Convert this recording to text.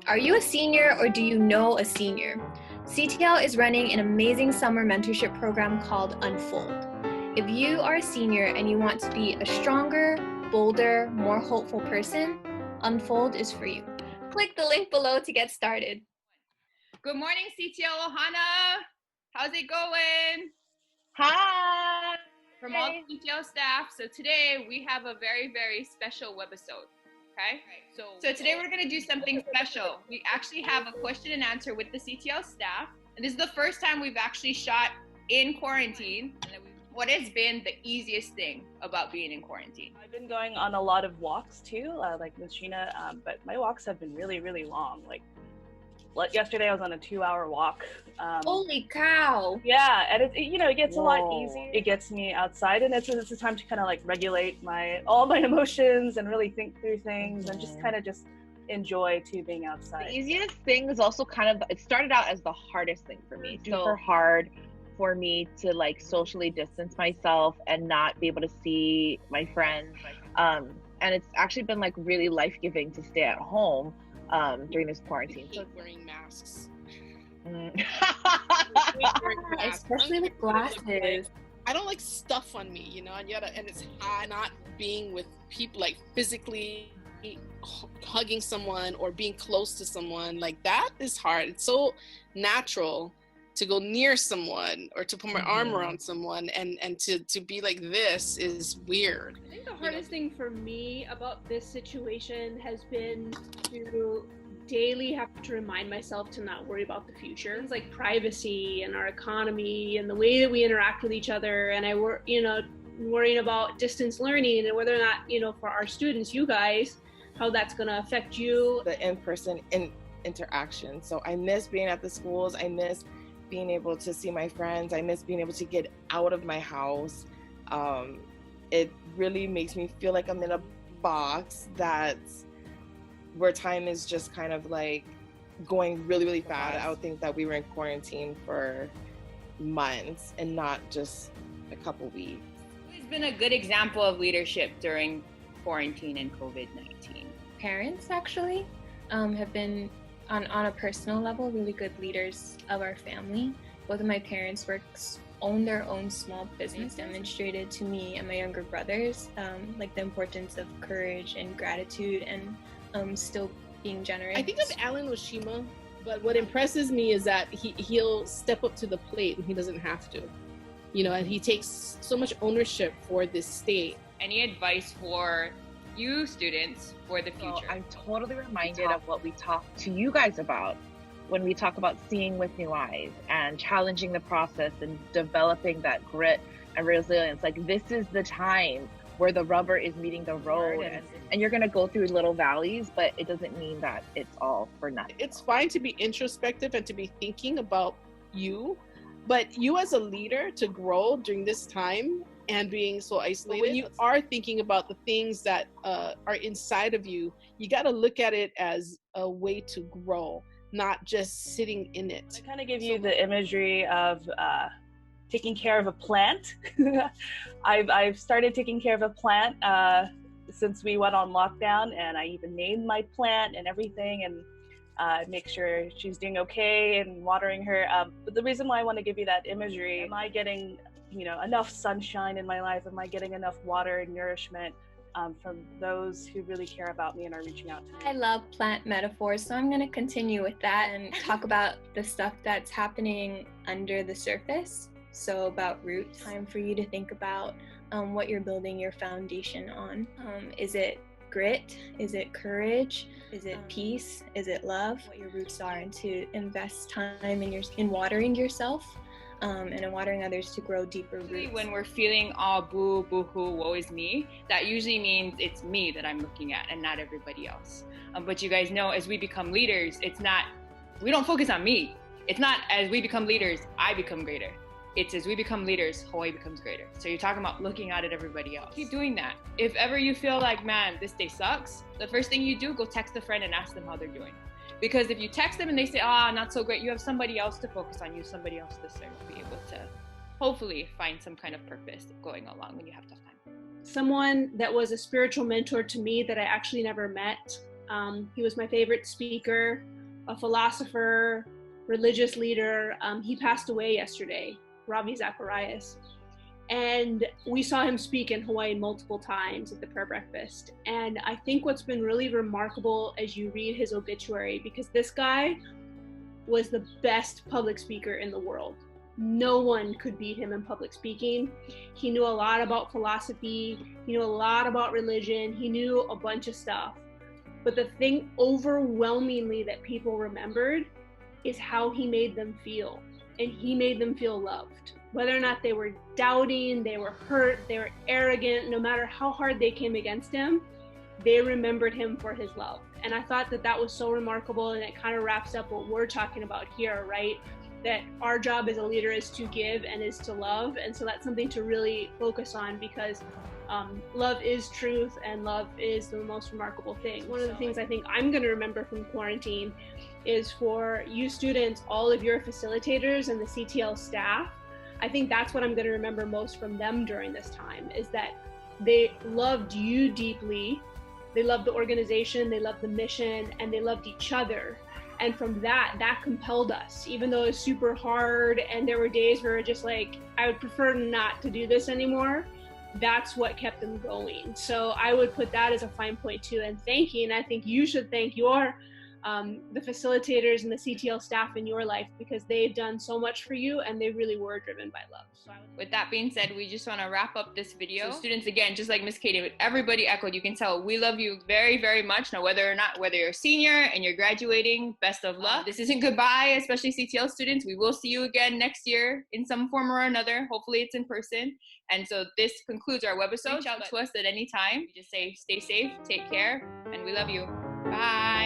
Are you a senior or do you know a senior? CTL is running an amazing summer mentorship program called Unfold. If you are a senior and you want to be a stronger, bolder, more hopeful person, Unfold is for you. Click the link below to get started. Good morning, CTL Ohana. How's it going? Hi! From all the CTL staff. So today we have a very, very special webisode. Okay? So today we're going to do something special. We actually have a question and answer with the CTL staff. And this is the first time we've actually shot in quarantine. What has been the easiest thing about being in quarantine? I've been going on a lot of walks too, like with Sheena, but my walks have been really, really long. Like yesterday I was on a 2-hour walk. Holy cow! Yeah, and it gets a lot easier. It gets me outside, and it's a time to kind of like regulate all my emotions and really think through things and just kind of enjoy too being outside. The easiest thing is also it started out as the hardest thing for me. Super hard for me to like socially distance myself and not be able to see my friends. And it's actually been like really life-giving to stay at home during this quarantine. I hate wearing masks. Especially with glasses. I don't like stuff on me, and it's hard not being with people, like physically hugging someone or being close to someone. Like that is hard. It's so natural to go near someone or to put my arm around someone, and to be like this is weird. I think the hardest thing for me about this situation has been to daily have to remind myself to not worry about the future. Things like privacy and our economy and the way that we interact with each other. And worrying about distance learning and whether or not, for our students, you guys, how that's going to affect you. The in-person interaction. So I miss being at the schools. I miss being able to see my friends. I miss being able to get out of my house. It really makes me feel like I'm in a box where time is just kind of like going really, really fast. I would think that we were in quarantine for months and not just a couple weeks. Who's been a good example of leadership during quarantine and COVID-19? Parents actually have been on a personal level really good leaders of our family. Both of my parents own their own small business, demonstrated to me and my younger brothers like the importance of courage and gratitude and still being generous. I think of Alan Washima, but what impresses me is that he'll step up to the plate and he doesn't have to, and he takes so much ownership for this state. Any advice for you students for the future? So I'm totally reminded of what we talked to you guys about when we talk about seeing with new eyes and challenging the process and developing that grit and resilience. Like this is the time where the rubber is meeting the road, and you're going to go through little valleys, but it doesn't mean that it's all for nothing. It's fine to be introspective and to be thinking about you, but you as a leader to grow during this time and being so isolated, when you are thinking about the things that are inside of you, you got to look at it as a way to grow, not just sitting in it. I kind of give you the imagery of taking care of a plant. I've started taking care of a plant since we went on lockdown, and I even named my plant and everything, and make sure she's doing okay and watering her. But the reason why I want to give you that imagery, am I getting enough sunshine in my life? Am I getting enough water and nourishment from those who really care about me and are reaching out to me? I love plant metaphors, so I'm going to continue with that and talk about the stuff that's happening under the surface. So about roots, time for you to think about what you're building your foundation on. Is it grit? Is it courage? Is it peace? Is it love? What your roots are, and to invest time in watering yourself and in watering others to grow deeper roots. When we're feeling all boo-hoo, woe is me, that usually means it's me that I'm looking at and not everybody else. But you guys know, as we become leaders, we don't focus on me. It's not as we become leaders, I become greater. It's as we become leaders, Hawaii becomes greater. So you're talking about looking out at everybody else. Keep doing that. If ever you feel like, man, this day sucks, the first thing you do, go text a friend and ask them how they're doing. Because if you text them and they say, not so great, you have somebody else to focus on, you have somebody else to serve, be able to hopefully find some kind of purpose going along when you have tough time. Someone that was a spiritual mentor to me that I actually never met He was my favorite speaker, a philosopher, religious leader. He passed away yesterday, Ravi Zacharias. And we saw him speak in Hawaii multiple times at the prayer breakfast. And I think what's been really remarkable as you read his obituary, because this guy was the best public speaker in the world. No one could beat him in public speaking. He knew a lot about philosophy. He knew a lot about religion. He knew a bunch of stuff. But the thing overwhelmingly that people remembered is how he made them feel. And he made them feel loved. Whether or not they were doubting, they were hurt, they were arrogant, no matter how hard they came against him, they remembered him for his love. And I thought that that was so remarkable, and it kind of wraps up what we're talking about here, right? That our job as a leader is to give and is to love. And so that's something to really focus on, because love is truth and love is the most remarkable thing. One of the things I think I'm going to remember from quarantine is for you students, all of your facilitators and the CTL staff. I think that's what I'm going to remember most from them during this time, is that they loved you deeply. They loved the organization, they loved the mission, and they loved each other. And from that compelled us, even though it was super hard and there were days where we were just like, I would prefer not to do this anymore. That's what kept them going. So I would put that as a fine point too. And thanking, I think you should thank your the facilitators and the CTL staff in your life, because they've done so much for you and they really were driven by love. So with that being said, we just want to wrap up this video. So students, again, just like Miss Katie, everybody echoed, you can tell we love you very, very much. Now, whether you're a senior and you're graduating, best of luck. This isn't goodbye, especially CTL students. We will see you again next year in some form or another. Hopefully it's in person. And so this concludes our webisode. Reach out to us at any time. We just say stay safe, take care, and we love you. Bye.